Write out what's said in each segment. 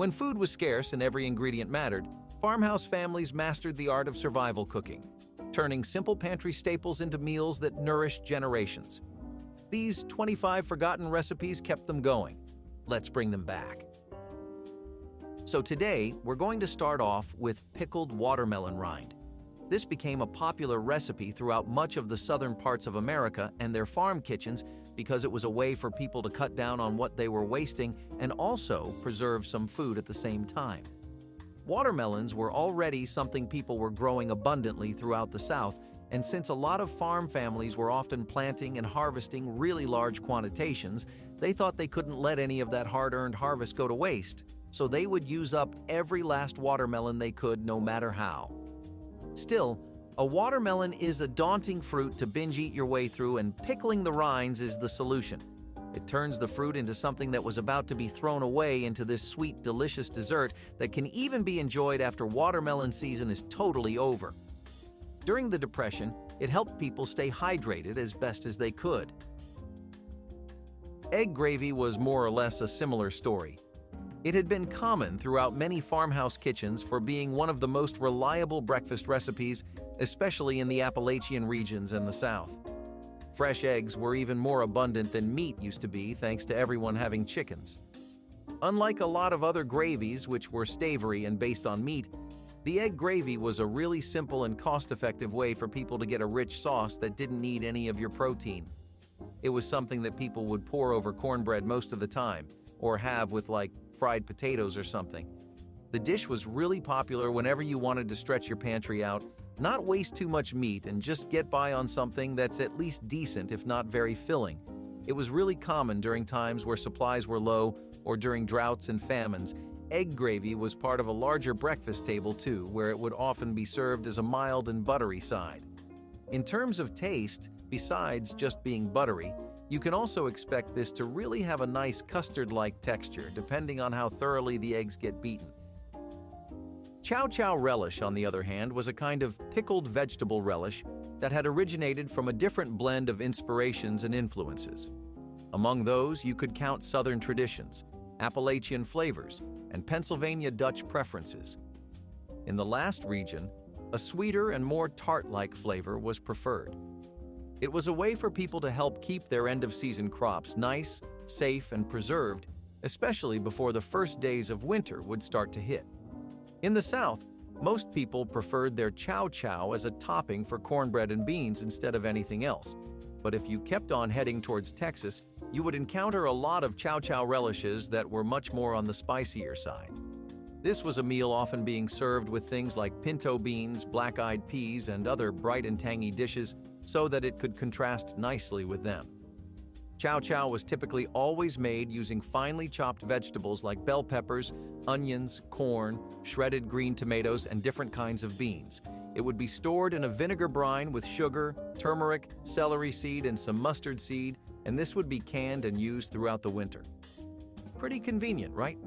When food was scarce and every ingredient mattered, farmhouse families mastered the art of survival cooking, turning simple pantry staples into meals that nourished generations. These 25 forgotten recipes kept them going. Let's bring them back. So today, we're going to start off with pickled watermelon rind. This became a popular recipe throughout much of the southern parts of America and their farm kitchens because it was a way for people to cut down on what they were wasting and also preserve some food at the same time. Watermelons were already something people were growing abundantly throughout the South, and since a lot of farm families were often planting and harvesting really large quantities, they thought they couldn't let any of that hard-earned harvest go to waste, so they would use up every last watermelon they could no matter how. Still, a watermelon is a daunting fruit to binge-eat your way through, and pickling the rinds is the solution. It turns the fruit into something that was about to be thrown away into this sweet, delicious dessert that can even be enjoyed after watermelon season is totally over. During the Depression, it helped people stay hydrated as best as they could. Egg gravy was more or less a similar story. It had been common throughout many farmhouse kitchens for being one of the most reliable breakfast recipes, especially in the Appalachian regions and the South. Fresh eggs were even more abundant than meat used to be thanks to everyone having chickens. Unlike a lot of other gravies which were savory and based on meat, the egg gravy was a really simple and cost-effective way for people to get a rich sauce that didn't need any of your protein. It was something that people would pour over cornbread most of the time, or have with like fried potatoes or something. The dish was really popular whenever you wanted to stretch your pantry out, not waste too much meat, and just get by on something that's at least decent if not very filling. It was really common during times where supplies were low or during droughts and famines. Egg gravy was part of a larger breakfast table too, where it would often be served as a mild and buttery side. In terms of taste, besides just being buttery, you can also expect this to really have a nice custard-like texture depending on how thoroughly the eggs get beaten. Chow-chow relish, on the other hand, was a kind of pickled vegetable relish that had originated from a different blend of inspirations and influences. Among those, you could count Southern traditions, Appalachian flavors, and Pennsylvania Dutch preferences. In the last region, a sweeter and more tart-like flavor was preferred. It was a way for people to help keep their end-of-season crops nice, safe, and preserved, especially before the first days of winter would start to hit. In the South, most people preferred their chow-chow as a topping for cornbread and beans instead of anything else. But if you kept on heading towards Texas, you would encounter a lot of chow-chow relishes that were much more on the spicier side. This was a meal often being served with things like pinto beans, black-eyed peas, and other bright and tangy dishes, so that it could contrast nicely with them. Chow-chow was typically always made using finely chopped vegetables like bell peppers, onions, corn, shredded green tomatoes, and different kinds of beans. It would be stored in a vinegar brine with sugar, turmeric, celery seed, and some mustard seed, and this would be canned and used throughout the winter. Pretty convenient, right?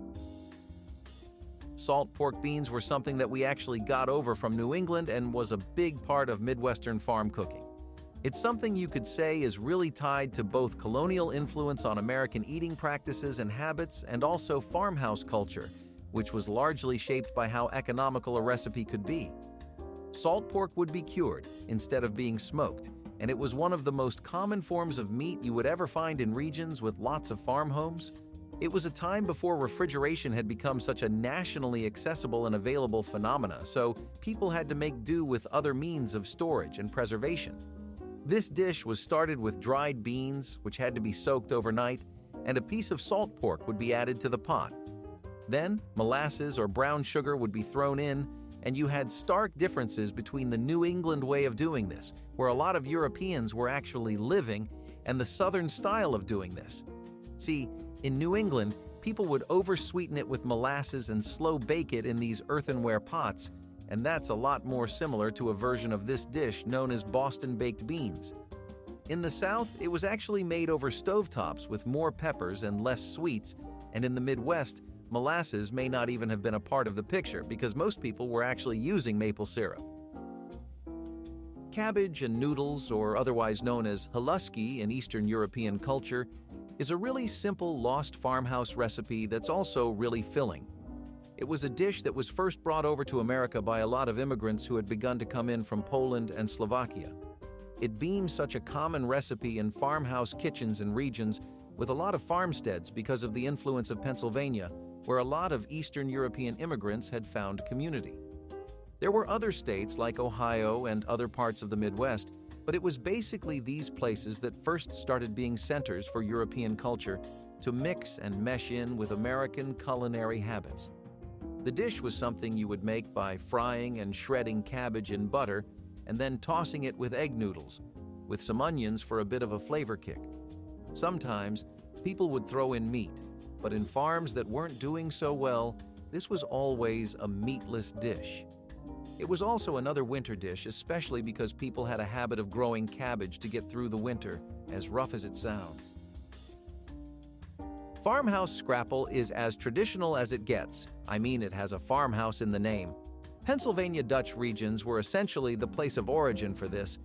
Salt pork beans were something that we actually got over from New England and was a big part of Midwestern farm cooking. It's something you could say is really tied to both colonial influence on American eating practices and habits and also farmhouse culture, which was largely shaped by how economical a recipe could be. Salt pork would be cured instead of being smoked, and it was one of the most common forms of meat you would ever find in regions with lots of farm homes. It was a time before refrigeration had become such a nationally accessible and available phenomena, so people had to make do with other means of storage and preservation. This dish was started with dried beans, which had to be soaked overnight, and a piece of salt pork would be added to the pot. Then, molasses or brown sugar would be thrown in, and you had stark differences between the New England way of doing this, where a lot of Europeans were actually living, and the Southern style of doing this. See, in New England, people would oversweeten it with molasses and slow bake it in these earthenware pots, and that's a lot more similar to a version of this dish known as Boston baked beans. In the South, it was actually made over stovetops with more peppers and less sweets, and in the Midwest, molasses may not even have been a part of the picture because most people were actually using maple syrup. Cabbage and noodles, or otherwise known as haluski in Eastern European culture, is a really simple lost farmhouse recipe that's also really filling. It was a dish that was first brought over to America by a lot of immigrants who had begun to come in from Poland and Slovakia. It beamed such a common recipe in farmhouse kitchens and regions with a lot of farmsteads because of the influence of Pennsylvania, where a lot of Eastern European immigrants had found community. There were other states like Ohio and other parts of the Midwest, but it was basically these places that first started being centers for European culture to mix and mesh in with American culinary habits. The dish was something you would make by frying and shredding cabbage in butter and then tossing it with egg noodles, with some onions for a bit of a flavor kick. Sometimes, people would throw in meat, but in farms that weren't doing so well, this was always a meatless dish. It was also another winter dish, especially because people had a habit of growing cabbage to get through the winter, as rough as it sounds. Farmhouse Scrapple is as traditional as it gets. I mean, it has a farmhouse in the name. Pennsylvania Dutch regions were essentially the place of origin for this,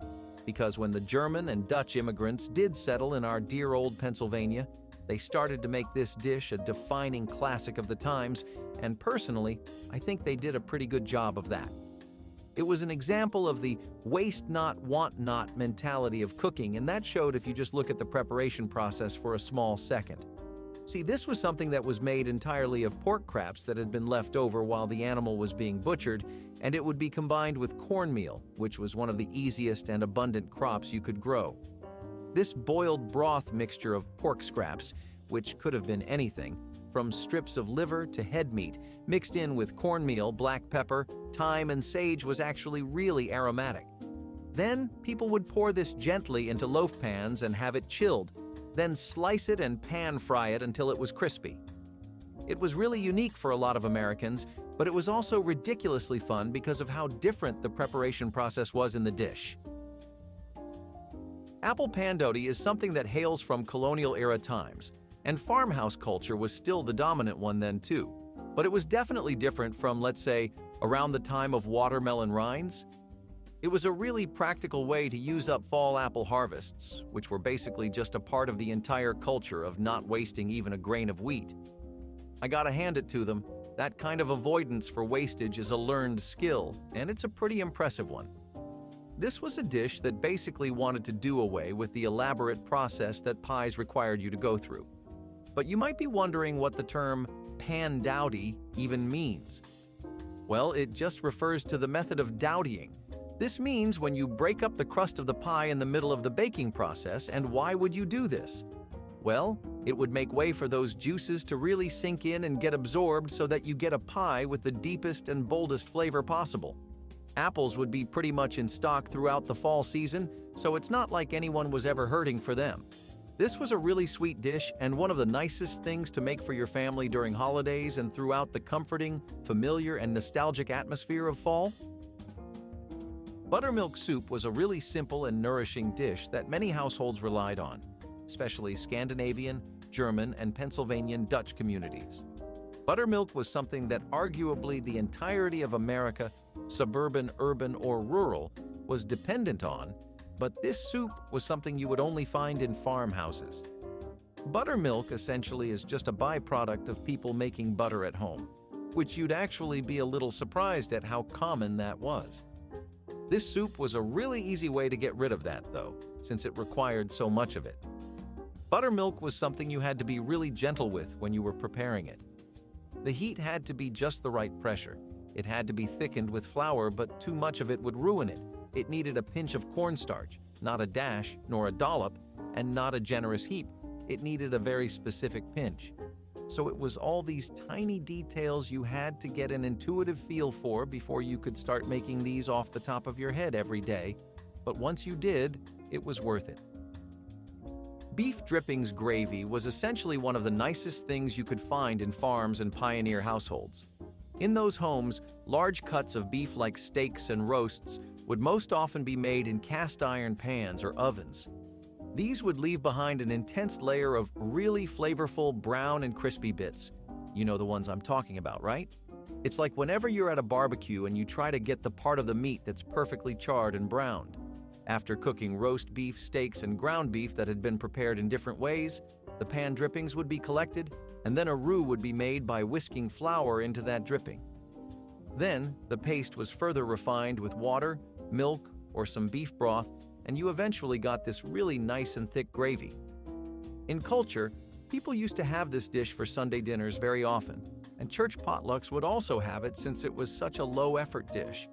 because when the German and Dutch immigrants did settle in our dear old Pennsylvania, they started to make this dish a defining classic of the times, and personally, I think they did a pretty good job of that. It was an example of the waste not, want not mentality of cooking, and that showed if you just look at the preparation process for a small second. See, this was something that was made entirely of pork scraps that had been left over while the animal was being butchered, and it would be combined with cornmeal, which was one of the easiest and abundant crops you could grow. This boiled broth mixture of pork scraps, which could have been anything, from strips of liver to head meat, mixed in with cornmeal, black pepper, thyme, and sage, was actually really aromatic. Then, people would pour this gently into loaf pans and have it chilled, then slice it and pan-fry it until it was crispy. It was really unique for a lot of Americans, but it was also ridiculously fun because of how different the preparation process was in the dish. Apple pandowdy is something that hails from colonial-era times, and farmhouse culture was still the dominant one then too. But it was definitely different from, let's say, around the time of watermelon rinds. It was a really practical way to use up fall apple harvests, which were basically just a part of the entire culture of not wasting even a grain of wheat. I gotta hand it to them, that kind of avoidance for wastage is a learned skill, and it's a pretty impressive one. This was a dish that basically wanted to do away with the elaborate process that pies required you to go through. But you might be wondering what the term Pandowdy even means. Well, it just refers to the method of dowdying. This means when you break up the crust of the pie in the middle of the baking process, and why would you do this? Well, it would make way for those juices to really sink in and get absorbed so that you get a pie with the deepest and boldest flavor possible. Apples would be pretty much in stock throughout the fall season, so it's not like anyone was ever hurting for them. This was a really sweet dish and one of the nicest things to make for your family during holidays and throughout the comforting, familiar, and nostalgic atmosphere of fall. Buttermilk soup was a really simple and nourishing dish that many households relied on, especially Scandinavian, German, and Pennsylvanian Dutch communities. Buttermilk was something that arguably the entirety of America, suburban, urban, or rural, was dependent on, but this soup was something you would only find in farmhouses. Buttermilk essentially is just a byproduct of people making butter at home, which you'd actually be a little surprised at how common that was. This soup was a really easy way to get rid of that, though, since it required so much of it. Buttermilk was something you had to be really gentle with when you were preparing it. The heat had to be just the right pressure. It had to be thickened with flour, but too much of it would ruin it. It needed a pinch of cornstarch, not a dash, nor a dollop, and not a generous heap. It needed a very specific pinch. So it was all these tiny details you had to get an intuitive feel for before you could start making these off the top of your head every day. But once you did, it was worth it. Beef drippings gravy was essentially one of the nicest things you could find in farms and pioneer households. In those homes, large cuts of beef like steaks and roasts would most often be made in cast iron pans or ovens. These would leave behind an intense layer of really flavorful brown and crispy bits. You know the ones I'm talking about, right? It's like whenever you're at a barbecue and you try to get the part of the meat that's perfectly charred and browned. After cooking roast beef, steaks, and ground beef that had been prepared in different ways, the pan drippings would be collected, and then a roux would be made by whisking flour into that dripping. Then, the paste was further refined with water, milk, or some beef broth, and you eventually got this really nice and thick gravy. In culture, people used to have this dish for Sunday dinners very often, and church potlucks would also have it since it was such a low-effort dish.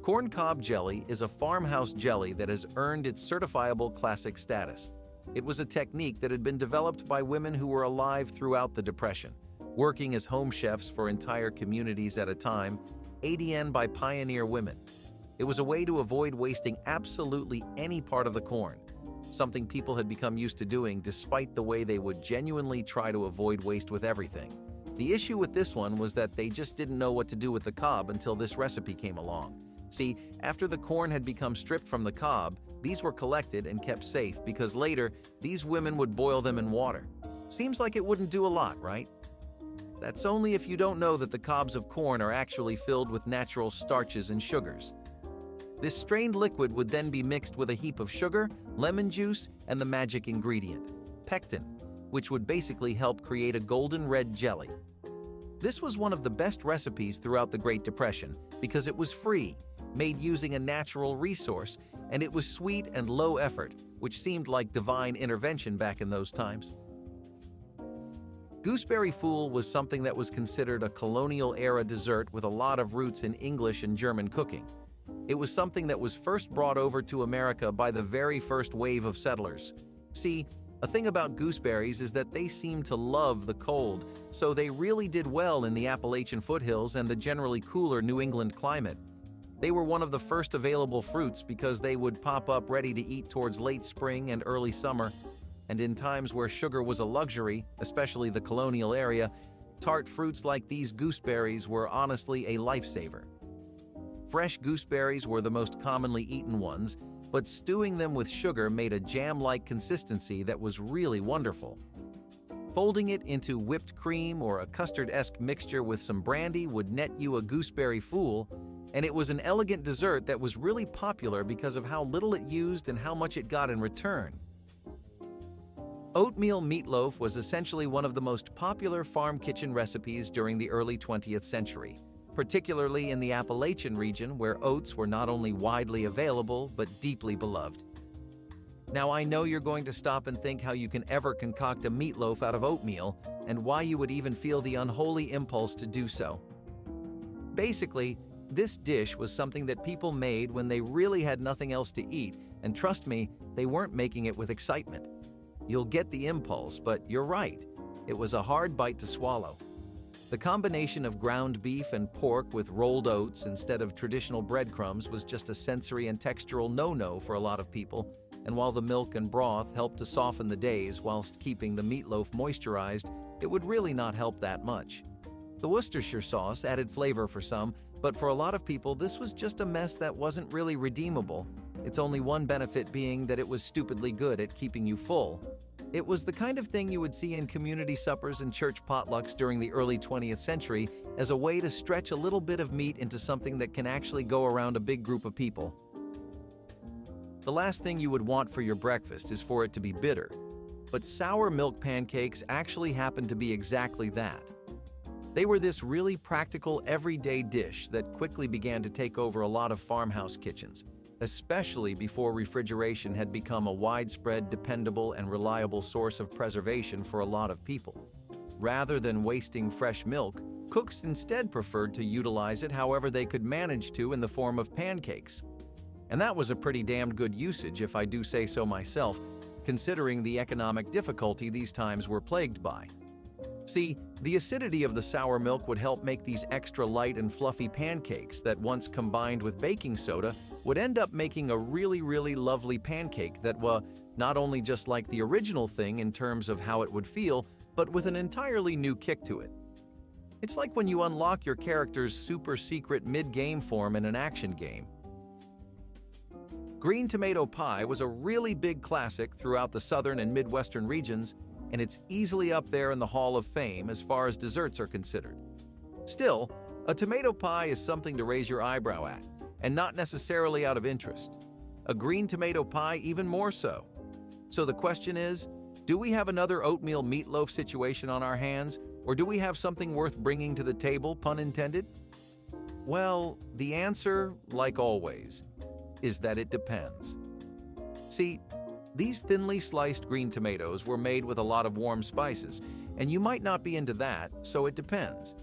Corn cob jelly is a farmhouse jelly that has earned its certifiable classic status. It was a technique that had been developed by women who were alive throughout the Depression, working as home chefs for entire communities at a time, aided by pioneer women. It was a way to avoid wasting absolutely any part of the corn, something people had become used to doing despite the way they would genuinely try to avoid waste with everything. The issue with this one was that they just didn't know what to do with the cob until this recipe came along. See, after the corn had become stripped from the cob, these were collected and kept safe because later, these women would boil them in water. Seems like it wouldn't do a lot, right? That's only if you don't know that the cobs of corn are actually filled with natural starches and sugars. This strained liquid would then be mixed with a heap of sugar, lemon juice, and the magic ingredient, pectin, which would basically help create a golden red jelly. This was one of the best recipes throughout the Great Depression because it was free, made using a natural resource, and it was sweet and low effort, which seemed like divine intervention back in those times. Gooseberry Fool was something that was considered a colonial-era dessert with a lot of roots in English and German cooking. It was something that was first brought over to America by the very first wave of settlers. See, a thing about gooseberries is that they seem to love the cold, so they really did well in the Appalachian foothills and the generally cooler New England climate. They were one of the first available fruits because they would pop up ready to eat towards late spring and early summer, and in times where sugar was a luxury, especially the colonial area, tart fruits like these gooseberries were honestly a lifesaver. Fresh gooseberries were the most commonly eaten ones, but stewing them with sugar made a jam-like consistency that was really wonderful. Folding it into whipped cream or a custard-esque mixture with some brandy would net you a gooseberry fool, and it was an elegant dessert that was really popular because of how little it used and how much it got in return. Oatmeal meatloaf was essentially one of the most popular farm kitchen recipes during the early 20th century, particularly in the Appalachian region where oats were not only widely available but deeply beloved. Now I know you're going to stop and think how you can ever concoct a meatloaf out of oatmeal and why you would even feel the unholy impulse to do so. Basically, this dish was something that people made when they really had nothing else to eat, and trust me, they weren't making it with excitement. You'll get the impulse, but you're right. It was a hard bite to swallow. The combination of ground beef and pork with rolled oats instead of traditional breadcrumbs was just a sensory and textural no-no for a lot of people, and while the milk and broth helped to soften the days whilst keeping the meatloaf moisturized, it would really not help that much. The Worcestershire sauce added flavor for some, but for a lot of people this was just a mess that wasn't really redeemable, its only one benefit being that it was stupidly good at keeping you full. It was the kind of thing you would see in community suppers and church potlucks during the early 20th century as a way to stretch a little bit of meat into something that can actually go around a big group of people. The last thing you would want for your breakfast is for it to be bitter, but sour milk pancakes actually happen to be exactly that. They were this really practical, everyday dish that quickly began to take over a lot of farmhouse kitchens, especially before refrigeration had become a widespread, dependable, and reliable source of preservation for a lot of people. Rather than wasting fresh milk, cooks instead preferred to utilize it however they could manage to in the form of pancakes. And that was a pretty damned good usage, if I do say so myself, considering the economic difficulty these times were plagued by. See, the acidity of the sour milk would help make these extra light and fluffy pancakes that, once combined with baking soda, would end up making a really, really lovely pancake that was not only just like the original thing in terms of how it would feel, but with an entirely new kick to it. It's like when you unlock your character's super secret mid-game form in an action game. Green tomato pie was a really big classic throughout the southern and midwestern regions, and it's easily up there in the Hall of Fame as far as desserts are considered. Still, a tomato pie is something to raise your eyebrow at, and not necessarily out of interest. A green tomato pie even more so. So the question is, Do we have another oatmeal meatloaf situation on our hands, or do we have something worth bringing to the table, pun intended? Well, the answer, like always, is that it depends. See, these thinly sliced green tomatoes were made with a lot of warm spices, and you might not be into that, so it depends.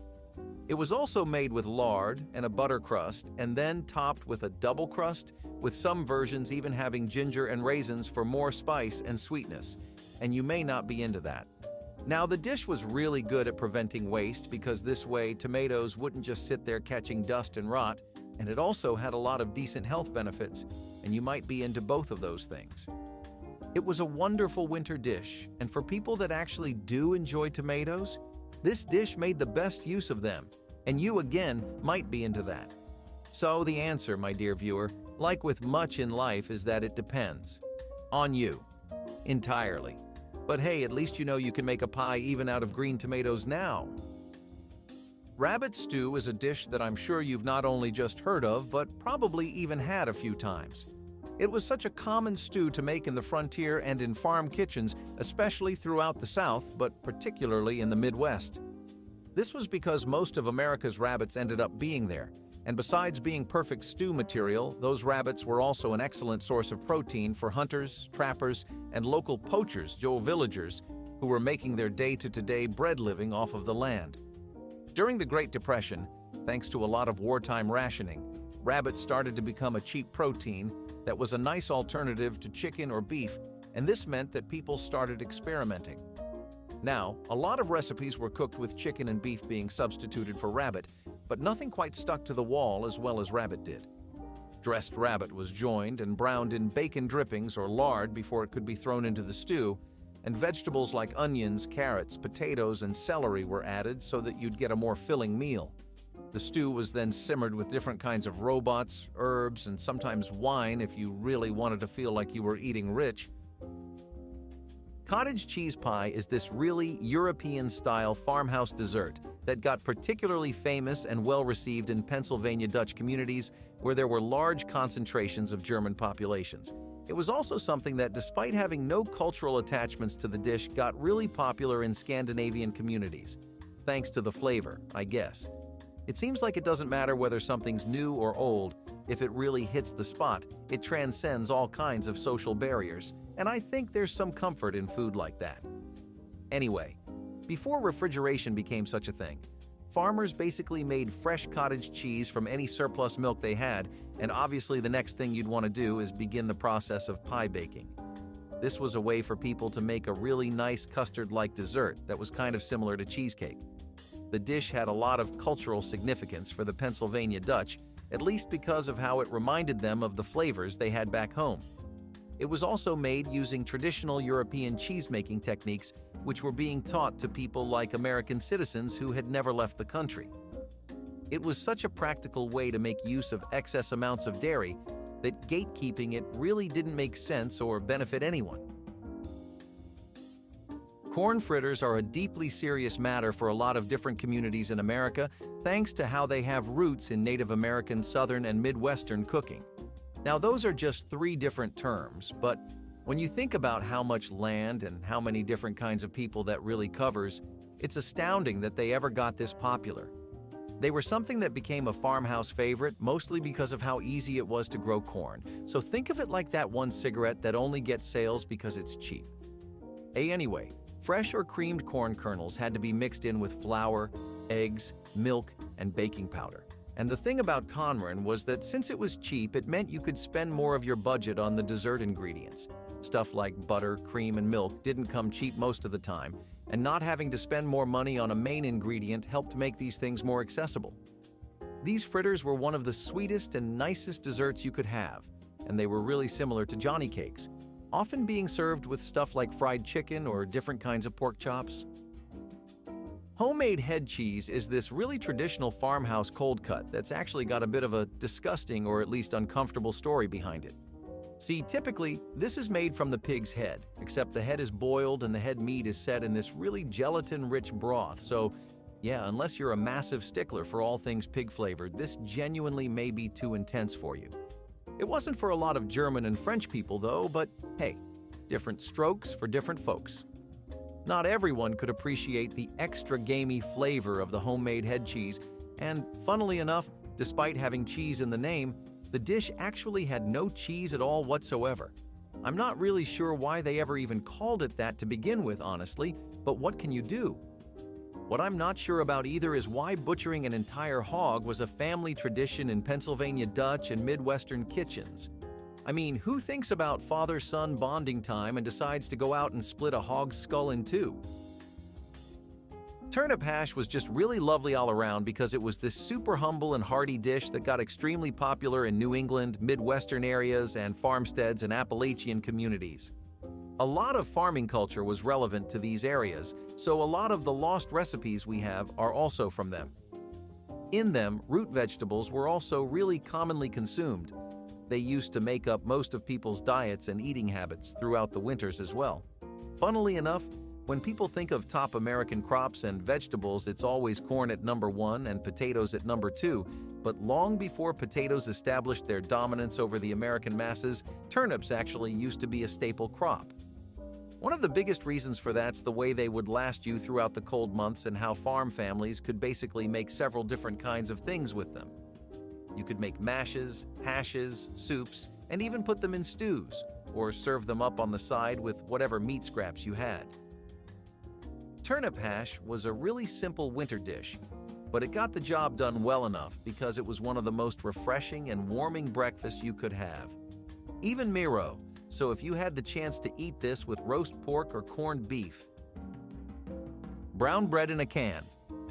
It was also made with lard and a butter crust, and then topped with a double crust, with some versions even having ginger and raisins for more spice and sweetness, and you may not be into that. Now, the dish was really good at preventing waste because this way tomatoes wouldn't just sit there catching dust and rot, and it also had a lot of decent health benefits, and you might be into both of those things. It was a wonderful winter dish, and for people that actually do enjoy tomatoes, this dish made the best use of them, and you again might be into that. So the answer, my dear viewer, like with much in life, is that it depends. On you. Entirely. But hey, at least you know you can make a pie even out of green tomatoes now. Rabbit stew is a dish that I'm sure you've not only just heard of, but probably even had a few times. It was such a common stew to make in the frontier and in farm kitchens, especially throughout the South, but particularly in the Midwest. This was because most of America's rabbits ended up being there, and besides being perfect stew material, those rabbits were also an excellent source of protein for hunters, trappers, and local poachers, villagers, who were making their day-to-day bread living off of the land. During the Great Depression, thanks to a lot of wartime rationing, rabbits started to become a cheap protein that was a nice alternative to chicken or beef, and this meant that people started experimenting. Now, a lot of recipes were cooked with chicken and beef being substituted for rabbit, but nothing quite stuck to the wall as well as rabbit did. Dressed rabbit was joined and browned in bacon drippings or lard before it could be thrown into the stew, and vegetables like onions, carrots, potatoes, and celery were added so that you'd get a more filling meal. The stew was then simmered with different kinds of robots, herbs, and sometimes wine if you really wanted to feel like you were eating rich. Cottage cheese pie is this really European-style farmhouse dessert that got particularly famous and well-received in Pennsylvania Dutch communities where there were large concentrations of German populations. It was also something that, despite having no cultural attachments to the dish, got really popular in Scandinavian communities. Thanks to the flavor, I guess. It seems like it doesn't matter whether something's new or old. If it really hits the spot, it transcends all kinds of social barriers. And I think there's some comfort in food like that. Anyway, before refrigeration became such a thing, farmers basically made fresh cottage cheese from any surplus milk they had, and obviously the next thing you'd want to do is begin the process of pie baking. This was a way for people to make a really nice custard-like dessert that was kind of similar to cheesecake. The dish had a lot of cultural significance for the Pennsylvania Dutch, at least because of how it reminded them of the flavors they had back home. It was also made using traditional European cheese-making techniques, which were being taught to people like American citizens who had never left the country. It was such a practical way to make use of excess amounts of dairy that gatekeeping it really didn't make sense or benefit anyone. Corn fritters are a deeply serious matter for a lot of different communities in America, thanks to how they have roots in Native American, Southern, and Midwestern cooking. Now, those are just three different terms, but when you think about how much land and how many different kinds of people that really covers, it's astounding that they ever got this popular. They were something that became a farmhouse favorite mostly because of how easy it was to grow corn. So think of it like that one cigarette that only gets sales because it's cheap. Anyway, fresh or creamed corn kernels had to be mixed in with flour, eggs, milk, and baking powder. And the thing about corn was that since it was cheap, it meant you could spend more of your budget on the dessert ingredients. Stuff like butter, cream, and milk didn't come cheap most of the time, and not having to spend more money on a main ingredient helped make these things more accessible. These fritters were one of the sweetest and nicest desserts you could have, and they were really similar to Johnny cakes, often being served with stuff like fried chicken or different kinds of pork chops. Homemade head cheese is this really traditional farmhouse cold cut that's actually got a bit of a disgusting or at least uncomfortable story behind it. See, typically, this is made from the pig's head, except the head is boiled and the head meat is set in this really gelatin-rich broth, so yeah, unless you're a massive stickler for all things pig-flavored, this genuinely may be too intense for you. It wasn't for a lot of German and French people though, but hey, different strokes for different folks. Not everyone could appreciate the extra gamey flavor of the homemade head cheese, and funnily enough, despite having cheese in the name, the dish actually had no cheese at all whatsoever. I'm not really sure why they ever even called it that to begin with, honestly, but what can you do? What I'm not sure about either is why butchering an entire hog was a family tradition in Pennsylvania Dutch and Midwestern kitchens. I mean, who thinks about father-son bonding time and decides to go out and split a hog's skull in two? Turnip hash was just really lovely all around because it was this super humble and hearty dish that got extremely popular in New England, Midwestern areas, and farmsteads and Appalachian communities. A lot of farming culture was relevant to these areas, so a lot of the lost recipes we have are also from them. In them, root vegetables were also really commonly consumed. They used to make up most of people's diets and eating habits throughout the winters as well. Funnily enough, when people think of top American crops and vegetables, it's always corn at number 1 and potatoes at number 2, but long before potatoes established their dominance over the American masses, turnips actually used to be a staple crop. One of the biggest reasons for that's the way they would last you throughout the cold months and how farm families could basically make several different kinds of things with them. You could make mashes, hashes, soups, and even put them in stews, or serve them up on the side with whatever meat scraps you had. Turnip hash was a really simple winter dish, but it got the job done well enough because it was one of the most refreshing and warming breakfasts you could have. Even Mayo, so if you had the chance to eat this with roast pork or corned beef. Brown bread in a can.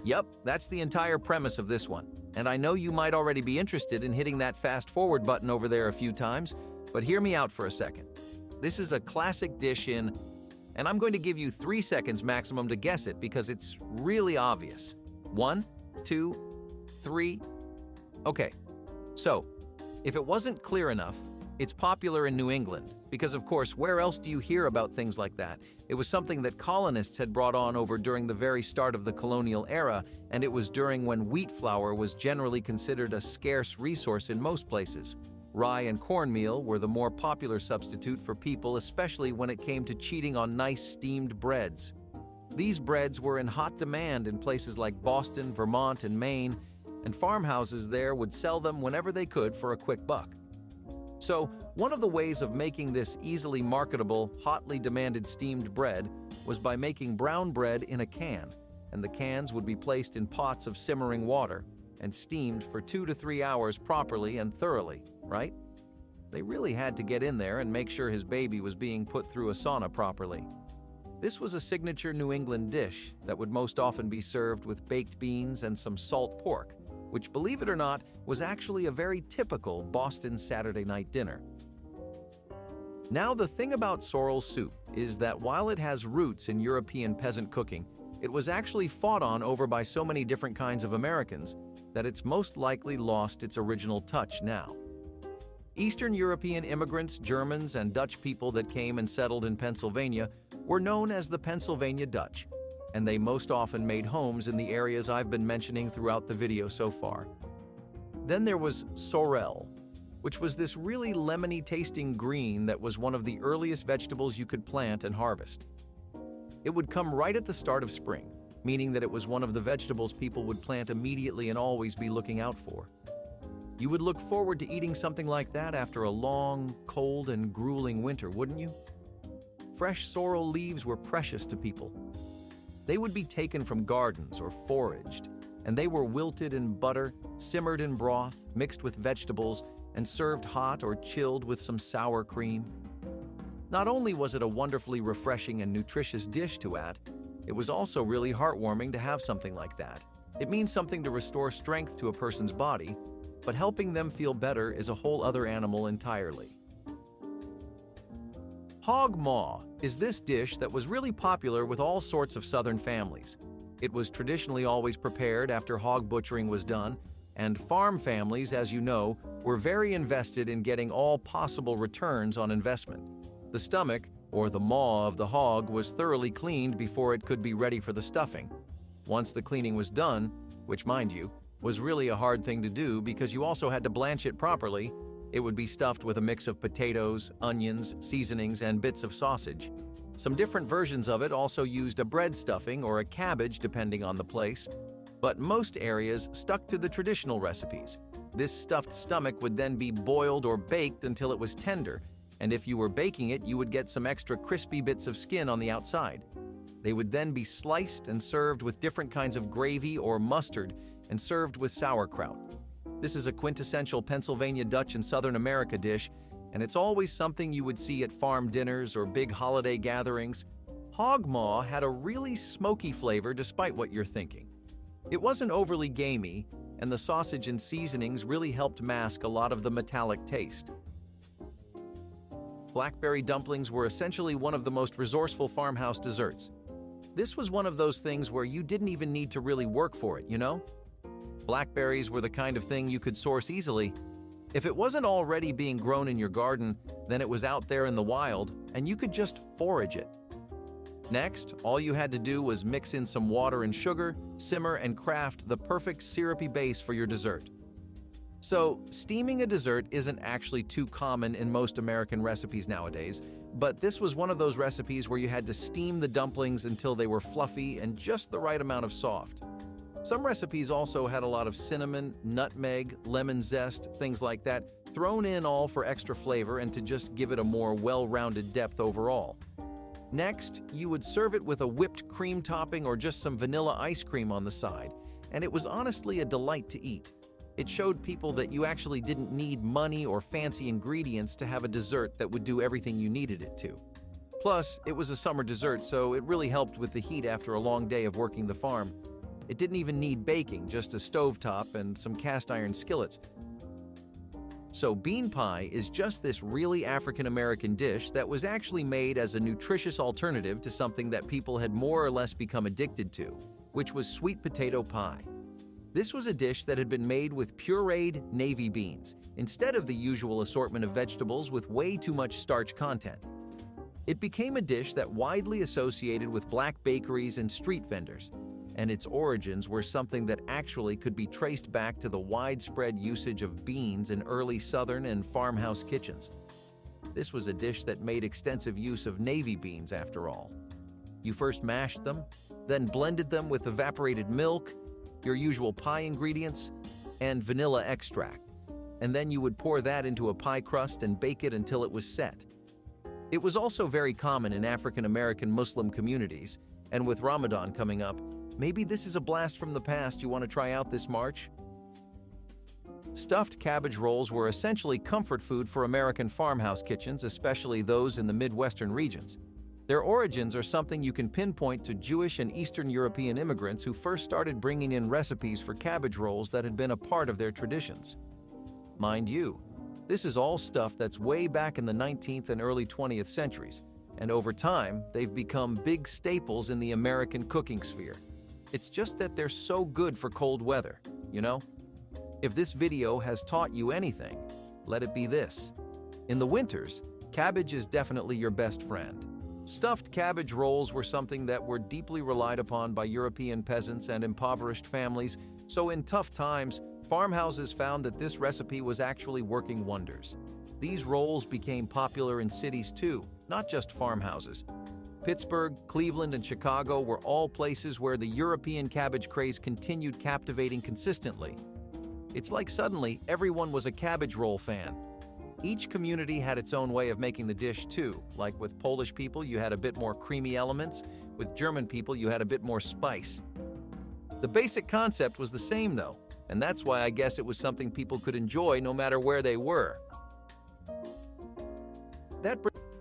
Yep, that's the entire premise of this one. And I know you might already be interested in hitting that fast forward button over there a few times, but hear me out for a second. This is a classic dish and I'm going to give you 3 seconds maximum to guess it because it's really obvious. 1, 2, 3. Okay, so if it wasn't clear enough, it's popular in New England because, of course, where else do you hear about things like that? It was something that colonists had brought on over during the very start of the colonial era, and it was during when wheat flour was generally considered a scarce resource in most places. Rye and cornmeal were the more popular substitute for people, especially when it came to cheating on nice steamed breads. These breads were in hot demand in places like Boston, Vermont, and Maine, and farmhouses there would sell them whenever they could for a quick buck. So, one of the ways of making this easily marketable, hotly demanded steamed bread was by making brown bread in a can, and the cans would be placed in pots of simmering water and steamed for 2 to 3 hours properly and thoroughly, right? They really had to get in there and make sure his baby was being put through a sauna properly. This was a signature New England dish that would most often be served with baked beans and some salt pork, which, believe it or not, was actually a very typical Boston Saturday night dinner. Now, the thing about sorrel soup is that while it has roots in European peasant cooking, it was actually fought on over by so many different kinds of Americans that it's most likely lost its original touch now. Eastern European immigrants, Germans, and Dutch people that came and settled in Pennsylvania were known as the Pennsylvania Dutch, and they most often made homes in the areas I've been mentioning throughout the video so far. Then there was sorrel, which was this really lemony-tasting green that was one of the earliest vegetables you could plant and harvest. It would come right at the start of spring, meaning that it was one of the vegetables people would plant immediately and always be looking out for. You would look forward to eating something like that after a long, cold, and grueling winter, wouldn't you? Fresh sorrel leaves were precious to people. They would be taken from gardens or foraged, and they were wilted in butter, simmered in broth, mixed with vegetables, and served hot or chilled with some sour cream. Not only was it a wonderfully refreshing and nutritious dish to add, it was also really heartwarming to have something like that. It means something to restore strength to a person's body, but helping them feel better is a whole other animal entirely. Hog Maw is this dish that was really popular with all sorts of Southern families. It was traditionally always prepared after hog butchering was done, and farm families, as you know, were very invested in getting all possible returns on investment. The stomach, or the maw of the hog, was thoroughly cleaned before it could be ready for the stuffing. Once the cleaning was done, which, mind you, was really a hard thing to do because you also had to blanch it properly, it would be stuffed with a mix of potatoes, onions, seasonings, and bits of sausage. Some different versions of it also used a bread stuffing or a cabbage depending on the place, but most areas stuck to the traditional recipes. This stuffed stomach would then be boiled or baked until it was tender, and if you were baking it, you would get some extra crispy bits of skin on the outside. They would then be sliced and served with different kinds of gravy or mustard and served with sauerkraut. This is a quintessential Pennsylvania Dutch and Southern America dish, and it's always something you would see at farm dinners or big holiday gatherings. Hog Maw had a really smoky flavor despite what you're thinking. It wasn't overly gamey, and the sausage and seasonings really helped mask a lot of the metallic taste. Blackberry dumplings were essentially one of the most resourceful farmhouse desserts. This was one of those things where you didn't even need to really work for it, you know? Blackberries were the kind of thing you could source easily. If it wasn't already being grown in your garden, then it was out there in the wild, and you could just forage it. Next, all you had to do was mix in some water and sugar, simmer, and craft the perfect syrupy base for your dessert. So, steaming a dessert isn't actually too common in most American recipes nowadays, but this was one of those recipes where you had to steam the dumplings until they were fluffy and just the right amount of soft. Some recipes also had a lot of cinnamon, nutmeg, lemon zest, things like that, thrown in all for extra flavor and to just give it a more well-rounded depth overall. Next, you would serve it with a whipped cream topping or just some vanilla ice cream on the side, and it was honestly a delight to eat. It showed people that you actually didn't need money or fancy ingredients to have a dessert that would do everything you needed it to. Plus, it was a summer dessert, so it really helped with the heat after a long day of working the farm. It didn't even need baking, just a stovetop and some cast iron skillets. So bean pie is just this really African-American dish that was actually made as a nutritious alternative to something that people had more or less become addicted to, which was sweet potato pie. This was a dish that had been made with pureed navy beans, instead of the usual assortment of vegetables with way too much starch content. It became a dish that widely associated with black bakeries and street vendors, and its origins were something that actually could be traced back to the widespread usage of beans in early Southern and farmhouse kitchens. This was a dish that made extensive use of navy beans, after all. You first mashed them, then blended them with evaporated milk, your usual pie ingredients, and vanilla extract, and then you would pour that into a pie crust and bake it until it was set. It was also very common in African-American Muslim communities, and with Ramadan coming up, maybe this is a blast from the past you want to try out this March? Stuffed cabbage rolls were essentially comfort food for American farmhouse kitchens, especially those in the Midwestern regions. Their origins are something you can pinpoint to Jewish and Eastern European immigrants who first started bringing in recipes for cabbage rolls that had been a part of their traditions. Mind you, this is all stuff that's way back in the 19th and early 20th centuries, and over time, they've become big staples in the American cooking sphere. It's just that they're so good for cold weather, you know? If this video has taught you anything, let it be this. In the winters, cabbage is definitely your best friend. Stuffed cabbage rolls were something that were deeply relied upon by European peasants and impoverished families, so in tough times, farmhouses found that this recipe was actually working wonders. These rolls became popular in cities too, not just farmhouses. Pittsburgh, Cleveland, and Chicago were all places where the European cabbage craze continued captivating consistently. It's like suddenly everyone was a cabbage roll fan. Each community had its own way of making the dish too, like with Polish people you had a bit more creamy elements, with German people you had a bit more spice. The basic concept was the same though, and that's why I guess it was something people could enjoy no matter where they were.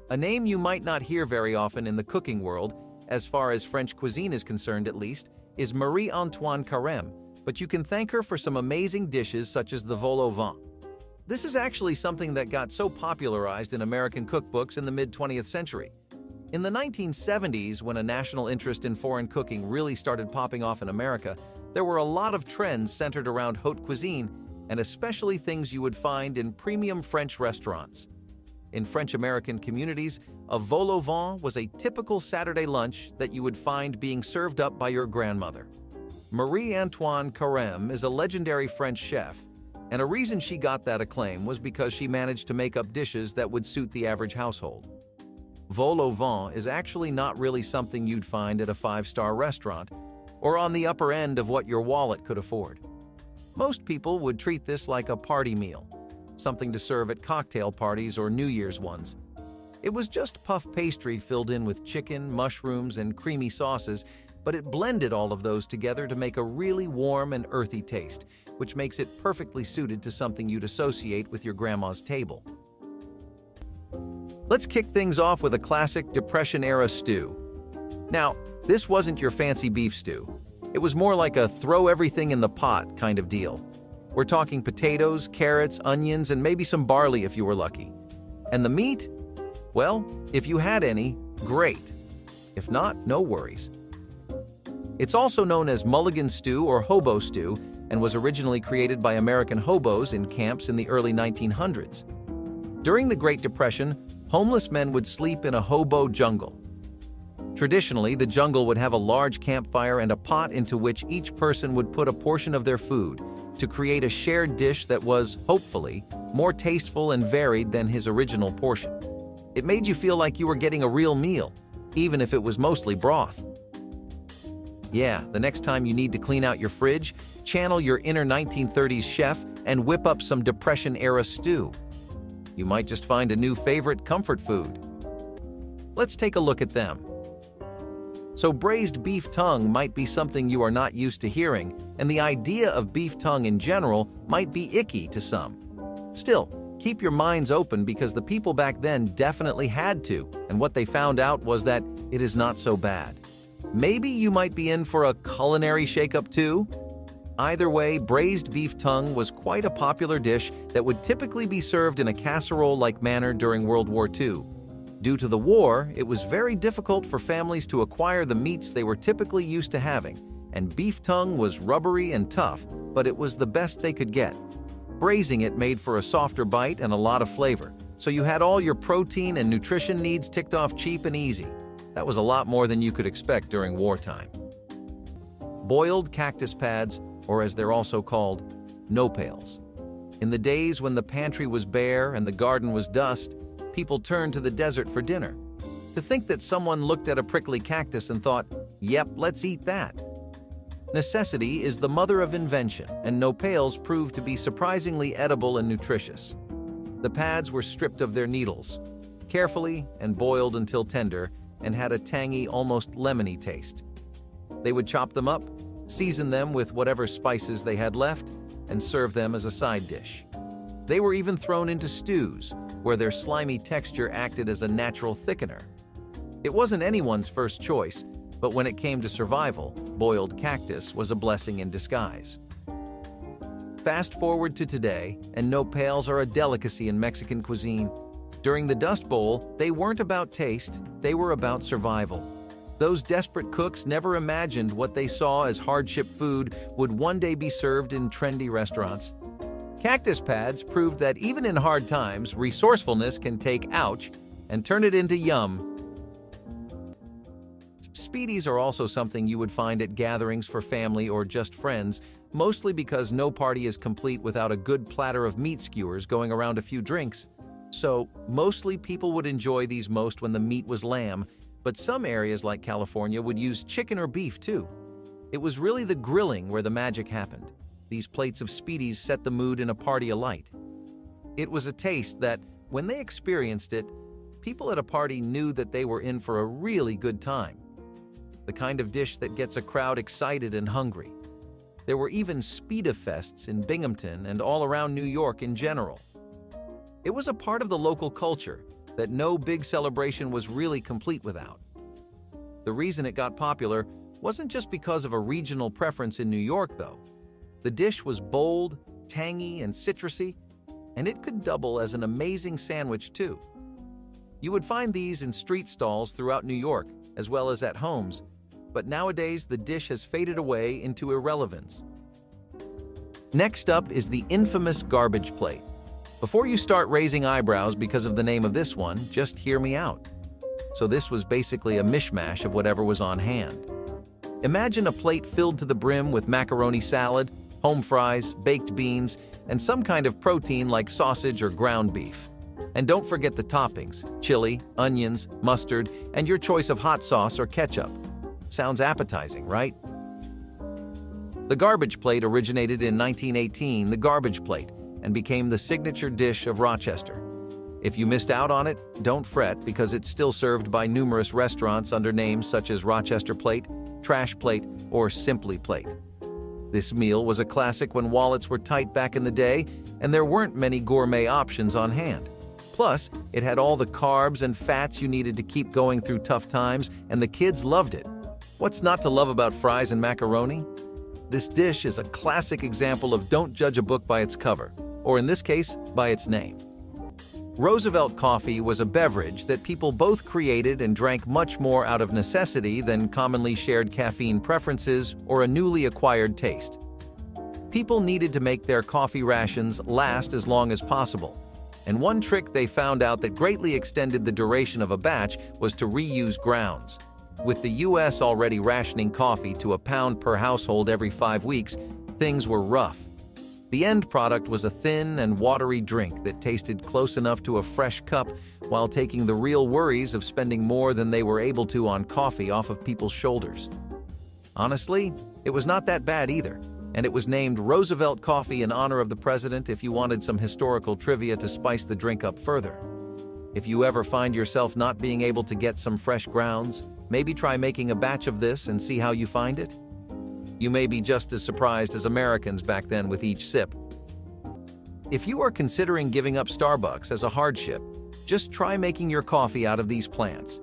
A name you might not hear very often in the cooking world, as far as French cuisine is concerned at least, is Marie-Antoine Carême, but you can thank her for some amazing dishes such as the vol au vent. This is actually something that got so popularized in American cookbooks in the mid-20th century. In the 1970s, when a national interest in foreign cooking really started popping off in America, there were a lot of trends centered around haute cuisine, and especially things you would find in premium French restaurants. In French-American communities, a vol au vent was a typical Saturday lunch that you would find being served up by your grandmother. Marie-Antoine Carême is a legendary French chef, and a reason she got that acclaim was because she managed to make up dishes that would suit the average household. vol au vent is actually not really something you'd find at a five-star restaurant or on the upper end of what your wallet could afford. Most people would treat this like a party meal, something to serve at cocktail parties or New Year's ones. It was just puff pastry filled in with chicken, mushrooms, and creamy sauces, but it blended all of those together to make a really warm and earthy taste, which makes it perfectly suited to something you'd associate with your grandma's table. Let's kick things off with a classic Depression-era stew. Now, this wasn't your fancy beef stew. It was more like a throw-everything-in-the-pot kind of deal. We're talking potatoes, carrots, onions, and maybe some barley if you were lucky. And the meat? Well, if you had any, great. If not, no worries. It's also known as mulligan stew or hobo stew and was originally created by American hobos in camps in the early 1900s. During the Great Depression, homeless men would sleep in a hobo jungle. Traditionally, the jungle would have a large campfire and a pot into which each person would put a portion of their food to create a shared dish that was, hopefully, more tasteful and varied than his original portion. It made you feel like you were getting a real meal, even if it was mostly broth. Yeah, the next time you need to clean out your fridge, channel your inner 1930s chef and whip up some Depression-era stew. You might just find a new favorite comfort food. Let's take a look at them. So braised beef tongue might be something you are not used to hearing, and the idea of beef tongue in general might be icky to some. Still, keep your minds open because the people back then definitely had to, and what they found out was that it is not so bad. Maybe you might be in for a culinary shakeup too? Either way, braised beef tongue was quite a popular dish that would typically be served in a casserole-like manner during World War II. Due to the war, it was very difficult for families to acquire the meats they were typically used to having, and beef tongue was rubbery and tough, but it was the best they could get. Braising it made for a softer bite and a lot of flavor, so you had all your protein and nutrition needs ticked off cheap and easy. That was a lot more than you could expect during wartime. Boiled cactus pads, or as they're also called, nopales. In the days when the pantry was bare and the garden was dust, people turned to the desert for dinner. To think that someone looked at a prickly cactus and thought, "Yep, let's eat that." Necessity is the mother of invention, and nopales proved to be surprisingly edible and nutritious. The pads were stripped of their needles, carefully and boiled until tender, and had a tangy, almost lemony taste. They would chop them up, season them with whatever spices they had left, and serve them as a side dish. They were even thrown into stews, where their slimy texture acted as a natural thickener. It wasn't anyone's first choice, but when it came to survival, boiled cactus was a blessing in disguise. Fast forward to today, and nopales are a delicacy in Mexican cuisine. During the Dust Bowl, they weren't about taste, they were about survival. Those desperate cooks never imagined what they saw as hardship food would one day be served in trendy restaurants. Cactus pads proved that even in hard times, resourcefulness can take ouch and turn it into yum. Spiedis are also something you would find at gatherings for family or just friends, mostly because no party is complete without a good platter of meat skewers going around a few drinks. So, mostly people would enjoy these most when the meat was lamb, but some areas like California would use chicken or beef too. It was really the grilling where the magic happened. These plates of Spiedis set the mood in a party alight. It was a taste that, when they experienced it, people at a party knew that they were in for a really good time. The kind of dish that gets a crowd excited and hungry. There were even Spiedifests in Binghamton and all around New York in general. It was a part of the local culture that no big celebration was really complete without. The reason it got popular wasn't just because of a regional preference in New York, though. The dish was bold, tangy, and citrusy, and it could double as an amazing sandwich, too. You would find these in street stalls throughout New York, as well as at homes, but nowadays the dish has faded away into irrelevance. Next up is the infamous garbage plate. Before you start raising eyebrows because of the name of this one, just hear me out. So this was basically a mishmash of whatever was on hand. Imagine a plate filled to the brim with macaroni salad, home fries, baked beans, and some kind of protein like sausage or ground beef. And don't forget the toppings: chili, onions, mustard, and your choice of hot sauce or ketchup. Sounds appetizing, right? The garbage plate originated in 1918, the garbage plate, and became the signature dish of Rochester. If you missed out on it, don't fret, because it's still served by numerous restaurants under names such as Rochester Plate, Trash Plate, or Simply Plate. This meal was a classic when wallets were tight back in the day and there weren't many gourmet options on hand. Plus, it had all the carbs and fats you needed to keep going through tough times, and the kids loved it. What's not to love about fries and macaroni? This dish is a classic example of don't judge a book by its cover, or in this case, by its name. Roosevelt Coffee was a beverage that people both created and drank much more out of necessity than commonly shared caffeine preferences or a newly acquired taste. People needed to make their coffee rations last as long as possible, and one trick they found out that greatly extended the duration of a batch was to reuse grounds. With the US already rationing coffee to a pound per household every 5 weeks, things were rough. The end product was a thin and watery drink that tasted close enough to a fresh cup while taking the real worries of spending more than they were able to on coffee off of people's shoulders. Honestly, it was not that bad either, and it was named Roosevelt Coffee in honor of the president if you wanted some historical trivia to spice the drink up further. If you ever find yourself not being able to get some fresh grounds, maybe try making a batch of this and see how you find it. You may be just as surprised as Americans back then with each sip. If you are considering giving up Starbucks as a hardship, just try making your coffee out of these plants.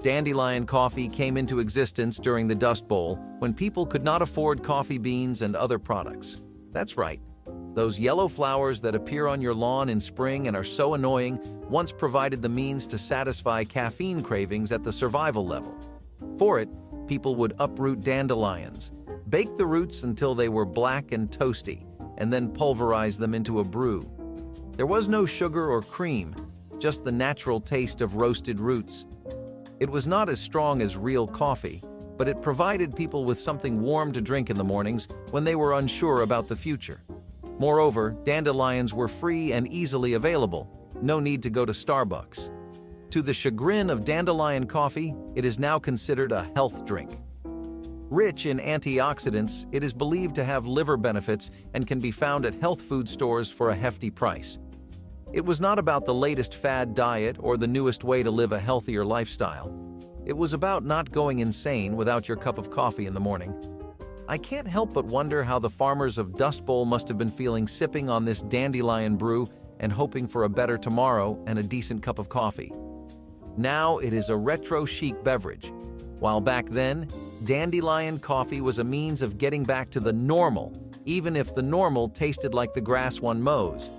Dandelion coffee came into existence during the Dust Bowl when people could not afford coffee beans and other products. That's right, those yellow flowers that appear on your lawn in spring and are so annoying once provided the means to satisfy caffeine cravings at the survival level. For it, people would uproot dandelions, bake the roots until they were black and toasty, and then pulverize them into a brew. There was no sugar or cream, just the natural taste of roasted roots. It was not as strong as real coffee, but it provided people with something warm to drink in the mornings when they were unsure about the future. Moreover, dandelions were free and easily available, no need to go to Starbucks. To the chagrin of dandelion coffee, it is now considered a health drink. Rich in antioxidants, it is believed to have liver benefits and can be found at health food stores for a hefty price. It was not about the latest fad diet or the newest way to live a healthier lifestyle. It was about not going insane without your cup of coffee in the morning. I can't help but wonder how the farmers of Dust Bowl must have been feeling sipping on this dandelion brew and hoping for a better tomorrow and a decent cup of coffee. Now it is a retro chic beverage, while back then, dandelion coffee was a means of getting back to the normal, even if the normal tasted like the grass one mows.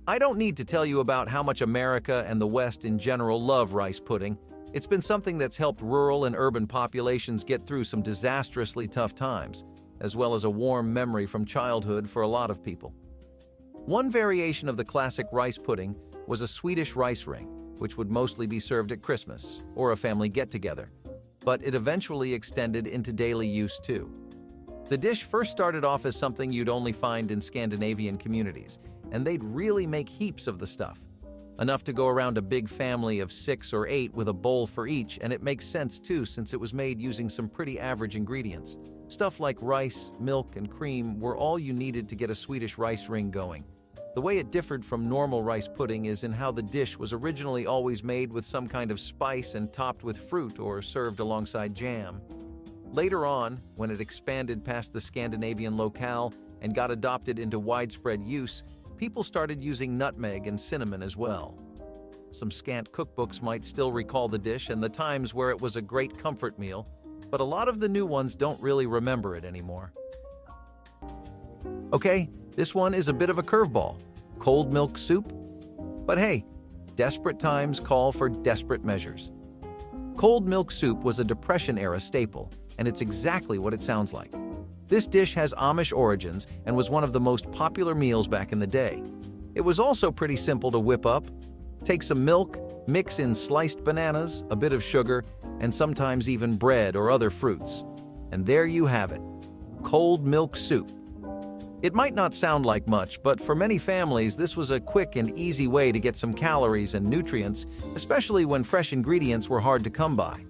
I don't need to tell you about how much America and the West in general love rice pudding. It's been something that's helped rural and urban populations get through some disastrously tough times, as well as a warm memory from childhood for a lot of people. One variation of the classic rice pudding was a Swedish rice ring, which would mostly be served at Christmas or a family get-together, but it eventually extended into daily use too. The dish first started off as something you'd only find in Scandinavian communities, and they'd really make heaps of the stuff. Enough to go around a big family of 6 or 8 with a bowl for each, and it makes sense too since it was made using some pretty average ingredients. Stuff like rice, milk, and cream were all you needed to get a Swedish rice ring going. The way it differed from normal rice pudding is in how the dish was originally always made with some kind of spice and topped with fruit or served alongside jam. Later on, when it expanded past the Scandinavian locale and got adopted into widespread use, people started using nutmeg and cinnamon as well. Some scant cookbooks might still recall the dish and the times where it was a great comfort meal, but a lot of the new ones don't really remember it anymore. Okay, this one is a bit of a curveball. Cold milk soup? But hey, desperate times call for desperate measures. Cold milk soup was a Depression-era staple, and it's exactly what it sounds like. This dish has Amish origins and was one of the most popular meals back in the day. It was also pretty simple to whip up. Take some milk, mix in sliced bananas, a bit of sugar, and sometimes even bread or other fruits. And there you have it, cold milk soup. It might not sound like much, but for many families, this was a quick and easy way to get some calories and nutrients, especially when fresh ingredients were hard to come by.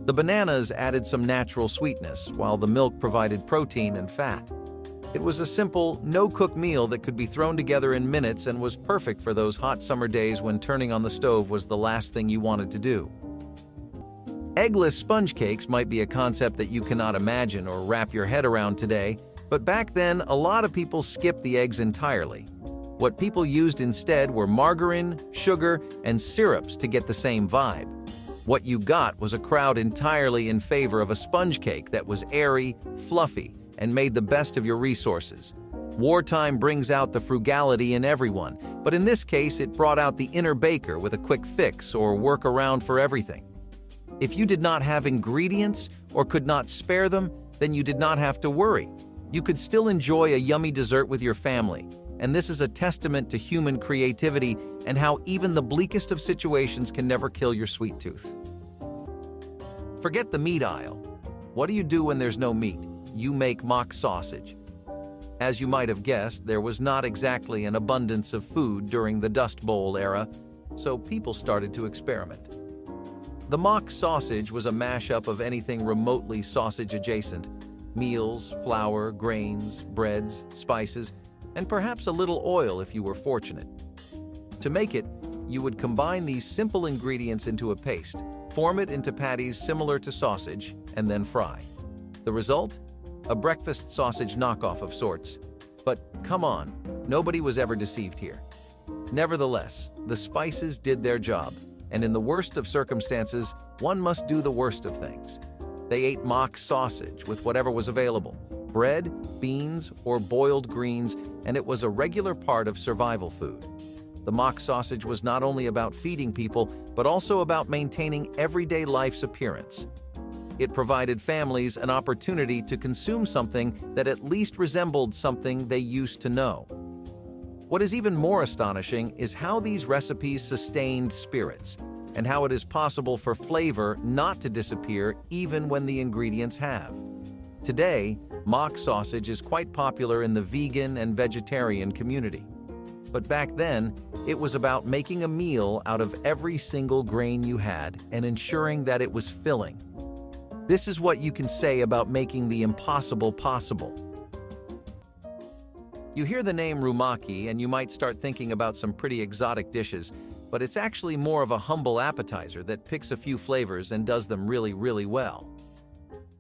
The bananas added some natural sweetness, while the milk provided protein and fat. It was a simple, no-cook meal that could be thrown together in minutes and was perfect for those hot summer days when turning on the stove was the last thing you wanted to do. Eggless sponge cakes might be a concept that you cannot imagine or wrap your head around today, but back then, a lot of people skipped the eggs entirely. What people used instead were margarine, sugar, and syrups to get the same vibe. What you got was a crowd entirely in favor of a sponge cake that was airy, fluffy, and made the best of your resources. Wartime brings out the frugality in everyone, but in this case, it brought out the inner baker with a quick fix or workaround for everything. If you did not have ingredients or could not spare them, then you did not have to worry. You could still enjoy a yummy dessert with your family, and this is a testament to human creativity and how even the bleakest of situations can never kill your sweet tooth. Forget the meat aisle. What do you do when there's no meat? You make mock sausage. As you might have guessed, there was not exactly an abundance of food during the Dust Bowl era, so people started to experiment. The mock sausage was a mashup of anything remotely sausage adjacent: meals, flour, grains, breads, spices, and perhaps a little oil if you were fortunate. To make it, you would combine these simple ingredients into a paste, form it into patties similar to sausage, and then fry. The result? A breakfast sausage knockoff of sorts. But come on, nobody was ever deceived here. Nevertheless, the spices did their job, and in the worst of circumstances, one must do the worst of things. They ate mock sausage with whatever was available: bread, beans, or boiled greens, and it was a regular part of survival food. The mock sausage was not only about feeding people, but also about maintaining everyday life's appearance. It provided families an opportunity to consume something that at least resembled something they used to know. What is even more astonishing is how these recipes sustained spirits, and how it is possible for flavor not to disappear even when the ingredients have. Today, mock sausage is quite popular in the vegan and vegetarian community. But back then, it was about making a meal out of every single grain you had and ensuring that it was filling. This is what you can say about making the impossible possible. You hear the name Rumaki and you might start thinking about some pretty exotic dishes, but it's actually more of a humble appetizer that picks a few flavors and does them really, really well.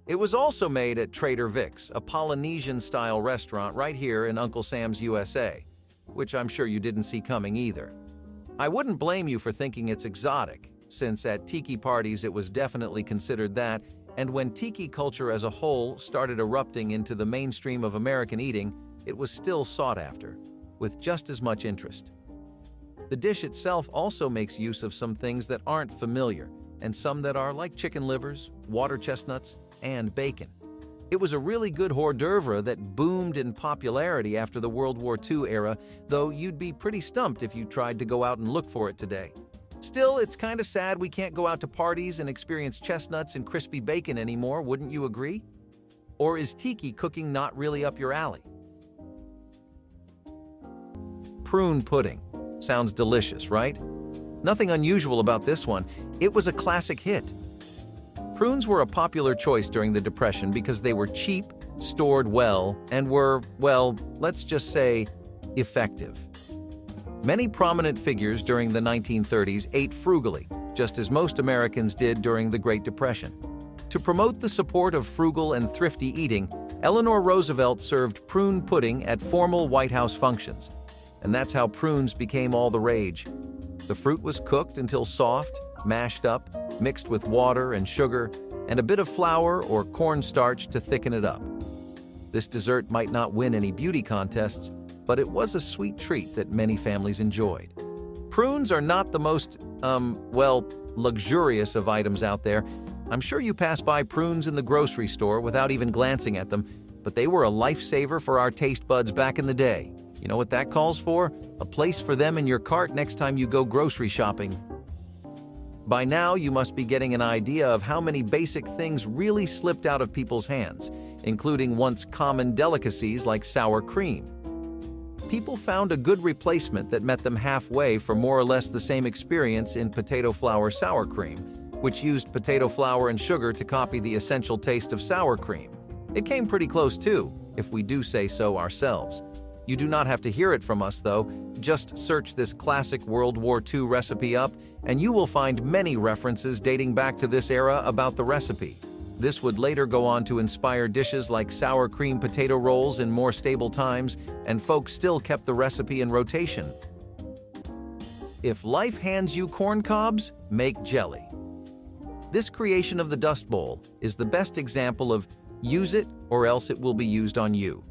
It was also made at Trader Vic's, a Polynesian-style restaurant right here in Uncle Sam's USA, which I'm sure you didn't see coming either. I wouldn't blame you for thinking it's exotic, since at tiki parties it was definitely considered that, and when tiki culture as a whole started erupting into the mainstream of American eating, it was still sought after, with just as much interest. The dish itself also makes use of some things that aren't familiar, and some that are, like chicken livers, water chestnuts, and bacon. It was a really good hors d'oeuvre that boomed in popularity after the World War II era, though you'd be pretty stumped if you tried to go out and look for it today. Still, it's kind of sad we can't go out to parties and experience chestnuts and crispy bacon anymore, wouldn't you agree? Or is tiki cooking not really up your alley? Prune pudding. Sounds delicious, right? Nothing unusual about this one. It was a classic hit. Prunes were a popular choice during the Depression because they were cheap, stored well, and were, well, let's just say, effective. Many prominent figures during the 1930s ate frugally, just as most Americans did during the Great Depression. To promote the support of frugal and thrifty eating, Eleanor Roosevelt served prune pudding at formal White House functions. And that's how prunes became all the rage. The fruit was cooked until soft, mashed up, mixed with water and sugar, and a bit of flour or cornstarch to thicken it up. This dessert might not win any beauty contests, but it was a sweet treat that many families enjoyed. Prunes are not the most, luxurious of items out there. I'm sure you pass by prunes in the grocery store without even glancing at them, but they were a lifesaver for our taste buds back in the day. You know what that calls for? A place for them in your cart next time you go grocery shopping. By now, you must be getting an idea of how many basic things really slipped out of people's hands, including once common delicacies like sour cream. People found a good replacement that met them halfway for more or less the same experience in potato flour sour cream, which used potato flour and sugar to copy the essential taste of sour cream. It came pretty close too, if we do say so ourselves. You do not have to hear it from us though, just search this classic World War II recipe up and you will find many references dating back to this era about the recipe. This would later go on to inspire dishes like sour cream potato rolls in more stable times, and folks still kept the recipe in rotation. If life hands you corn cobs, make jelly. This creation of the Dust Bowl is the best example of use it or else it will be used on you.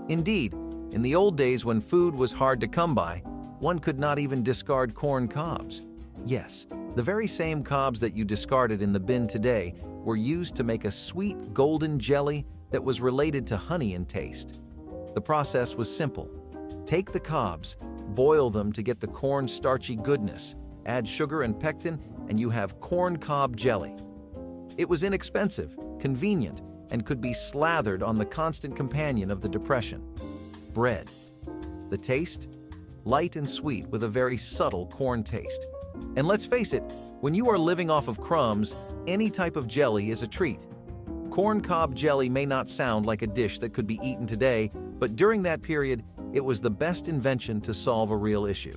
Indeed, in the old days when food was hard to come by, one could not even discard corn cobs. Yes, the very same cobs that you discarded in the bin today were used to make a sweet golden jelly that was related to honey in taste. The process was simple. Take the cobs, boil them to get the corn starchy goodness, add sugar and pectin, and you have corn cob jelly. It was inexpensive, convenient, and could be slathered on the constant companion of the Depression: bread. The taste? Light and sweet with a very subtle corn taste. And let's face it, when you are living off of crumbs, any type of jelly is a treat. Corn cob jelly may not sound like a dish that could be eaten today, but during that period, it was the best invention to solve a real issue.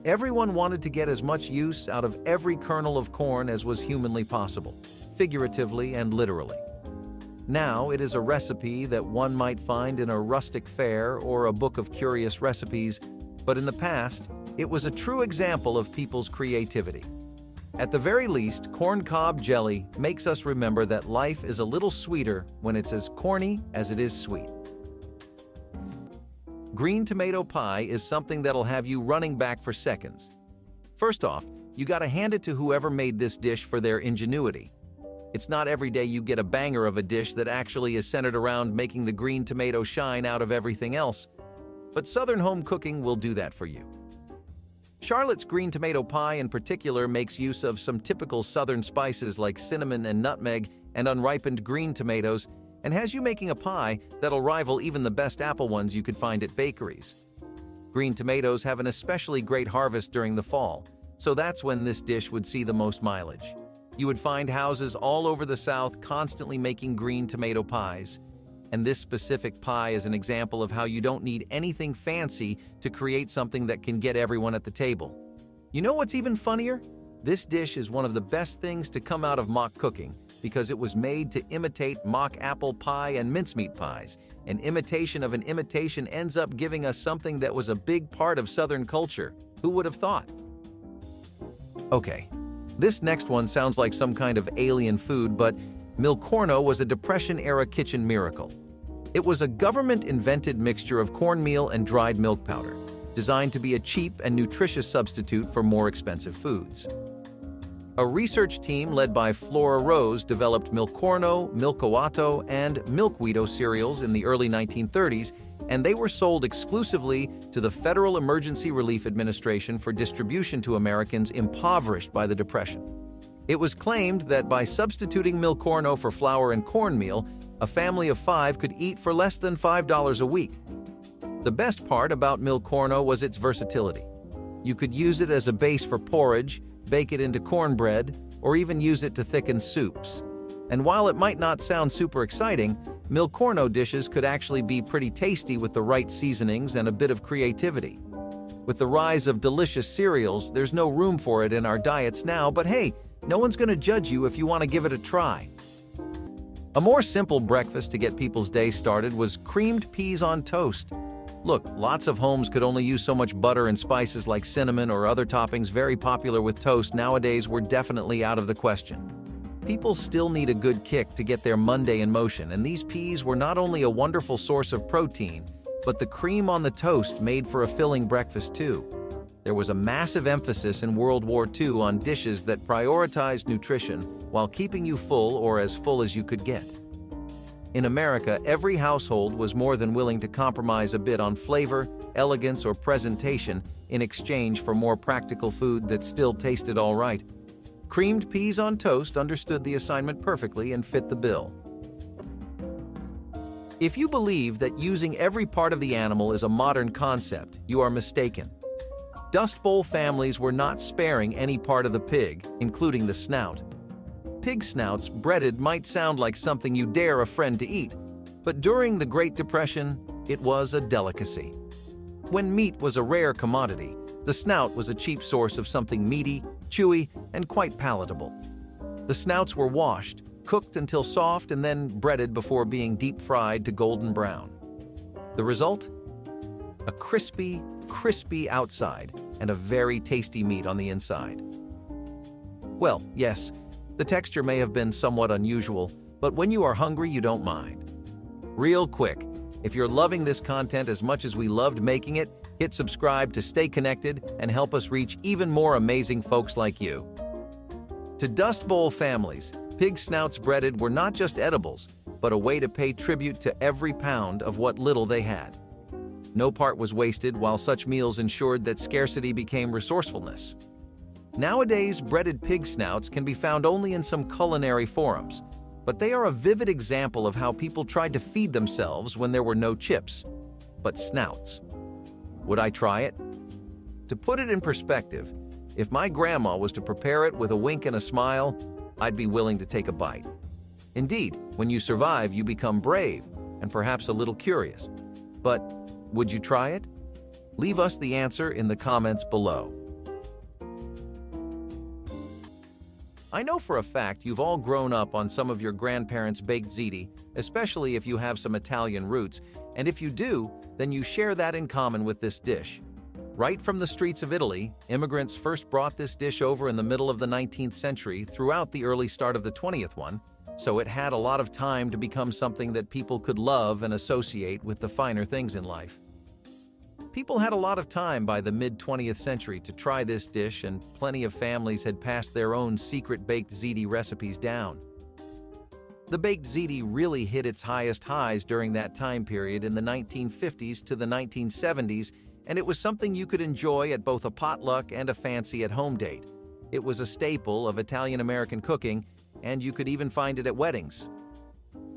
Everyone wanted to get as much use out of every kernel of corn as was humanly possible, figuratively and literally. Now it is a recipe that one might find in a rustic fare or a book of curious recipes, but in the past, it was a true example of people's creativity. At the very least, corn cob jelly makes us remember that life is a little sweeter when it's as corny as it is sweet. Green tomato pie is something that'll have you running back for seconds. First off, you gotta hand it to whoever made this dish for their ingenuity. It's not every day you get a banger of a dish that actually is centered around making the green tomato shine out of everything else. But Southern home cooking will do that for you. Charlotte's green tomato pie in particular makes use of some typical Southern spices like cinnamon and nutmeg and unripened green tomatoes, and has you making a pie that'll rival even the best apple ones you could find at bakeries. Green tomatoes have an especially great harvest during the fall, so that's when this dish would see the most mileage. You would find houses all over the South constantly making green tomato pies, and this specific pie is an example of how you don't need anything fancy to create something that can get everyone at the table. You know what's even funnier? This dish is one of the best things to come out of mock cooking because it was made to imitate mock apple pie and mincemeat pies. An imitation of an imitation ends up giving us something that was a big part of Southern culture. Who would have thought? Okay, this next one sounds like some kind of alien food, but Milkorno was a Depression-era kitchen miracle. It was a government-invented mixture of cornmeal and dried milk powder, designed to be a cheap and nutritious substitute for more expensive foods. A research team led by Flora Rose developed Milkorno, Milkowato, and Milkweedo cereals in the early 1930s, and they were sold exclusively to the Federal Emergency Relief Administration for distribution to Americans impoverished by the Depression. It was claimed that by substituting Milkorno for flour and cornmeal, a family of 5 could eat for less than $5 a week. The best part about Milkorno was its versatility. You could use it as a base for porridge, bake it into cornbread, or even use it to thicken soups. And while it might not sound super exciting, Milkorno dishes could actually be pretty tasty with the right seasonings and a bit of creativity. With the rise of delicious cereals, there's no room for it in our diets now, but hey, no one's going to judge you if you want to give it a try. A more simple breakfast to get people's day started was creamed peas on toast. Look, lots of homes could only use so much butter, and spices like cinnamon or other toppings very popular with toast nowadays were definitely out of the question. People still need a good kick to get their Monday in motion, and these peas were not only a wonderful source of protein, but the cream on the toast made for a filling breakfast too. There was a massive emphasis in World War II on dishes that prioritized nutrition while keeping you full or as full as you could get. In America, every household was more than willing to compromise a bit on flavor, elegance, or presentation in exchange for more practical food that still tasted all right. Creamed peas on toast understood the assignment perfectly and fit the bill. If you believe that using every part of the animal is a modern concept, you are mistaken. Dust Bowl families were not sparing any part of the pig, including the snout. Pig snouts breaded might sound like something you dare a friend to eat, but during the Great Depression, it was a delicacy. When meat was a rare commodity, the snout was a cheap source of something meaty, chewy, and quite palatable. The snouts were washed, cooked until soft, and then breaded before being deep-fried to golden brown. The result? A crispy outside and a very tasty meat on the inside. Well, yes, the texture may have been somewhat unusual, but when you are hungry, you don't mind. Real quick, if you're loving this content as much as we loved making it, hit subscribe to stay connected and help us reach even more amazing folks like you. To Dust Bowl families, pig snouts breaded were not just edibles, but a way to pay tribute to every pound of what little they had. No part was wasted, while such meals ensured that scarcity became resourcefulness. Nowadays, breaded pig snouts can be found only in some culinary forums, but they are a vivid example of how people tried to feed themselves when there were no chips, but snouts. Would I try it? To put it in perspective, if my grandma was to prepare it with a wink and a smile, I'd be willing to take a bite. Indeed, when you survive, you become brave and perhaps a little curious. But would you try it? Leave us the answer in the comments below. I know for a fact you've all grown up on some of your grandparents' baked ziti, especially if you have some Italian roots, and if you do, then you share that in common with this dish. Right from the streets of Italy, immigrants first brought this dish over in the middle of the 19th century throughout the early start of the 20th one, so it had a lot of time to become something that people could love and associate with the finer things in life. People had a lot of time by the mid-20th century to try this dish, and plenty of families had passed their own secret baked ziti recipes down. The baked ziti really hit its highest highs during that time period in the 1950s to the 1970s, and it was something you could enjoy at both a potluck and a fancy at-home date. It was a staple of Italian-American cooking, and you could even find it at weddings.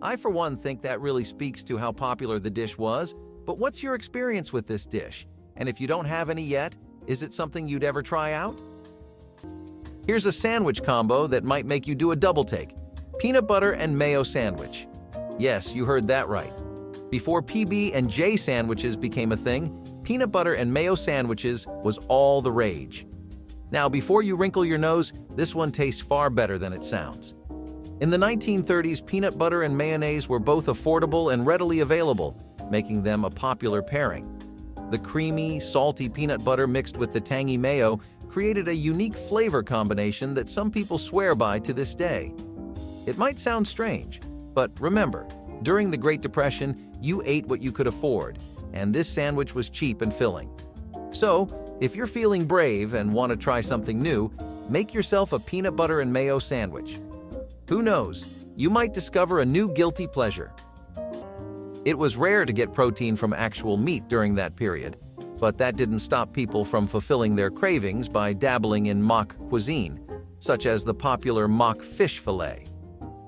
I, for one, think that really speaks to how popular the dish was. But what's your experience with this dish? And if you don't have any yet, is it something you'd ever try out? Here's a sandwich combo that might make you do a double take. Peanut butter and mayo sandwich. Yes, you heard that right. Before PB&J sandwiches became a thing, peanut butter and mayo sandwiches was all the rage. Now, before you wrinkle your nose, this one tastes far better than it sounds. In the 1930s, peanut butter and mayonnaise were both affordable and readily available, making them a popular pairing. The creamy, salty peanut butter mixed with the tangy mayo created a unique flavor combination that some people swear by to this day. It might sound strange, but remember, during the Great Depression, you ate what you could afford, and this sandwich was cheap and filling. So, if you're feeling brave and want to try something new, make yourself a peanut butter and mayo sandwich. Who knows, you might discover a new guilty pleasure. It was rare to get protein from actual meat during that period, but that didn't stop people from fulfilling their cravings by dabbling in mock cuisine, such as the popular mock fish fillet.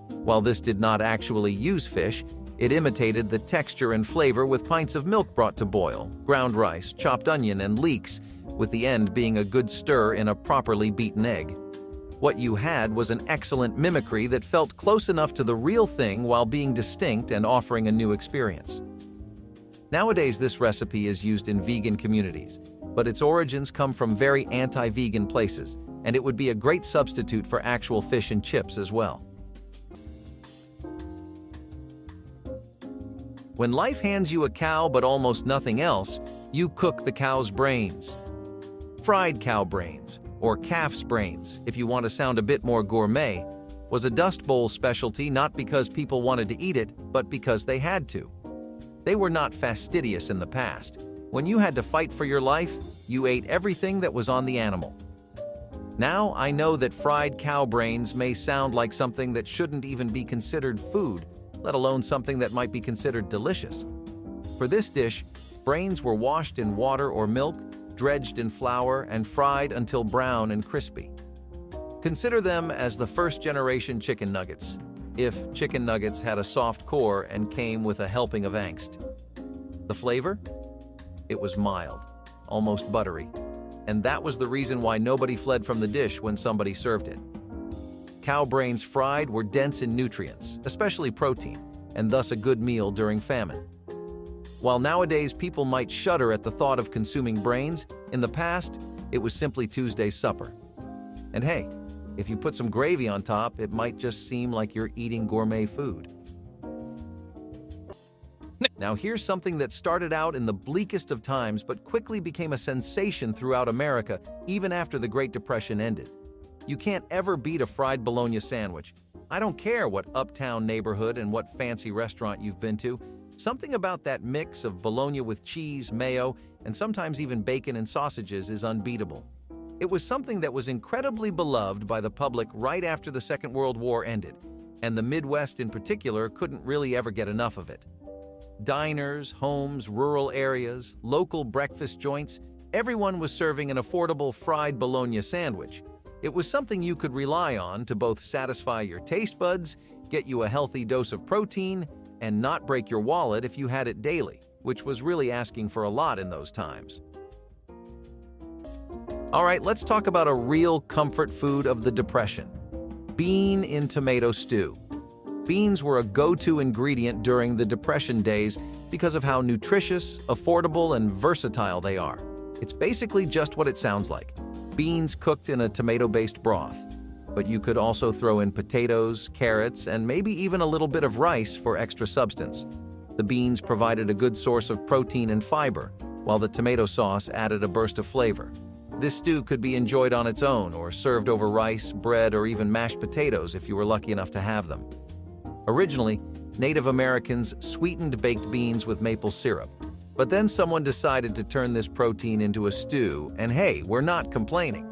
While this did not actually use fish, it imitated the texture and flavor with pints of milk brought to boil, ground rice, chopped onion, and leeks, with the end being a good stir in a properly beaten egg. What you had was an excellent mimicry that felt close enough to the real thing while being distinct and offering a new experience. Nowadays, this recipe is used in vegan communities, but its origins come from very anti-vegan places, and it would be a great substitute for actual fish and chips as well. When life hands you a cow but almost nothing else, you cook the cow's brains. Fried cow brains, or calf's brains, if you want to sound a bit more gourmet, was a Dust Bowl specialty not because people wanted to eat it, but because they had to. They were not fastidious in the past. When you had to fight for your life, you ate everything that was on the animal. Now, I know that fried cow brains may sound like something that shouldn't even be considered food, let alone something that might be considered delicious. For this dish, brains were washed in water or milk, dredged in flour, and fried until brown and crispy. Consider them as the first-generation chicken nuggets. if chicken nuggets had a soft core and came with a helping of angst. The flavor? It was mild, almost buttery, and that was the reason why nobody fled from the dish when somebody served it. Cow brains fried were dense in nutrients, especially protein, and thus a good meal during famine. While nowadays people might shudder at the thought of consuming brains, in the past, it was simply Tuesday's supper. And hey, if you put some gravy on top, it might just seem like you're eating gourmet food. Now here's something that started out in the bleakest of times but quickly became a sensation throughout America even after the Great Depression ended. You can't ever beat a fried bologna sandwich. I don't care what uptown neighborhood and what fancy restaurant you've been to. Something about that mix of bologna with cheese, mayo, and sometimes even bacon and sausages is unbeatable. It was something that was incredibly beloved by the public right after the Second World War ended, and the Midwest in particular couldn't really ever get enough of it. Diners, homes, rural areas, local breakfast joints, everyone was serving an affordable fried bologna sandwich. It was something you could rely on to both satisfy your taste buds, get you a healthy dose of protein, and not break your wallet if you had it daily, which was really asking for a lot in those times. All right, let's talk about a real comfort food of the Depression: bean in tomato stew. Beans were a go-to ingredient during the Depression days because of how nutritious, affordable, and versatile they are. It's basically just what it sounds like: beans cooked in a tomato-based broth. But you could also throw in potatoes, carrots, and maybe even a little bit of rice for extra substance. The beans provided a good source of protein and fiber, while the tomato sauce added a burst of flavor. This stew could be enjoyed on its own or served over rice, bread, or even mashed potatoes if you were lucky enough to have them. Originally, Native Americans sweetened baked beans with maple syrup, but then someone decided to turn this protein into a stew, and hey, we're not complaining.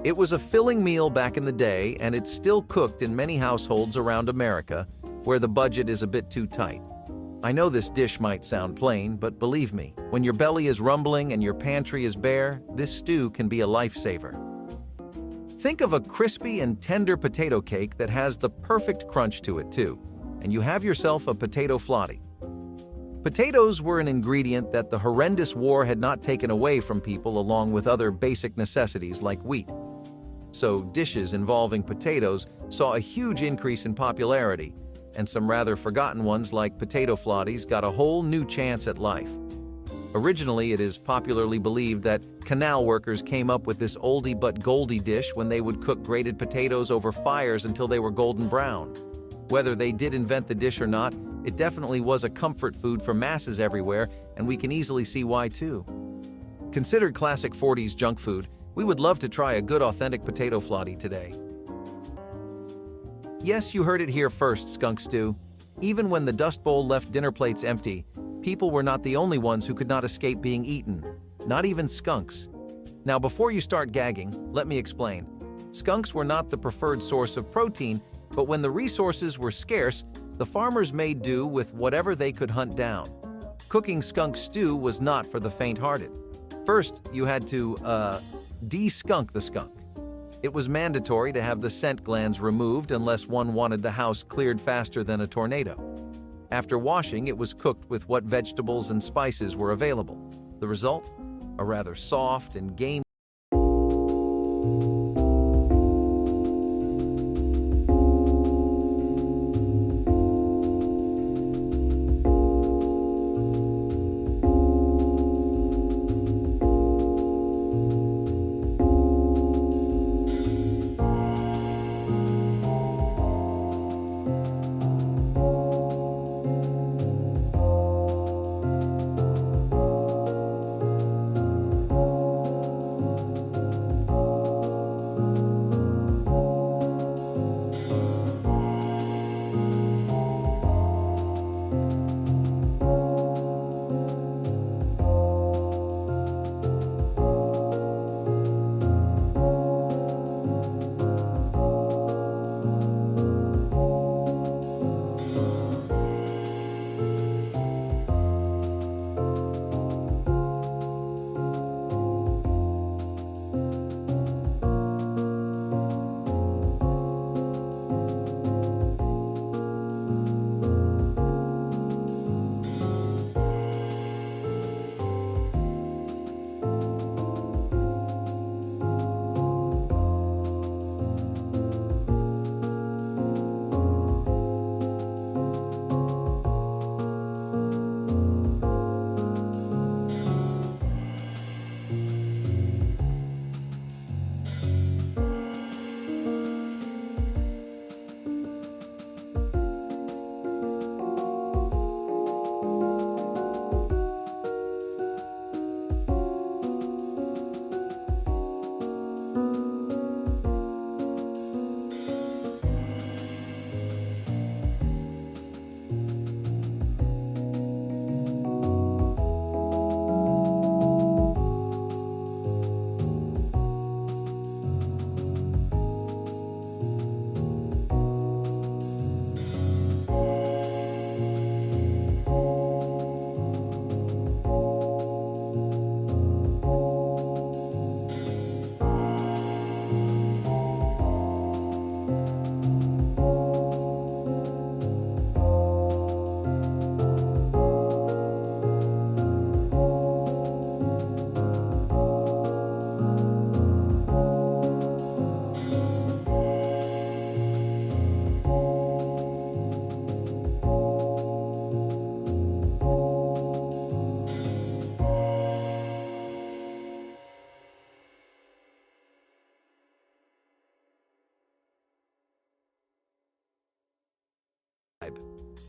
It was a filling meal back in the day, and it's still cooked in many households around America where the budget is a bit too tight. I know this dish might sound plain, but believe me, when your belly is rumbling and your pantry is bare, this stew can be a lifesaver. Think of a crispy and tender potato cake that has the perfect crunch to it too, and you have yourself a potato flotty. Potatoes were an ingredient that the horrendous war had not taken away from people, along with other basic necessities like wheat. So dishes involving potatoes saw a huge increase in popularity, and some rather forgotten ones like potato flotties got a whole new chance at life. Originally, it is popularly believed that canal workers came up with this oldie but goldie dish when they would cook grated potatoes over fires until they were golden brown. Whether they did invent the dish or not, it definitely was a comfort food for masses everywhere, and we can easily see why too. Considered classic 40s junk food, we would love to try a good authentic potato flotty today. Yes, you heard it here first, Skunk Stew. Even when the Dust Bowl left dinner plates empty, people were not the only ones who could not escape being eaten. Not even skunks. Now, before you start gagging, let me explain. Skunks were not the preferred source of protein, but when the resources were scarce, the farmers made do with whatever they could hunt down. Cooking skunk stew was not for the faint-hearted. First, you had to, de-skunk the skunk. It was mandatory to have the scent glands removed unless one wanted the house cleared faster than a tornado. After washing, it was cooked with what vegetables and spices were available. The result? A rather soft and gamey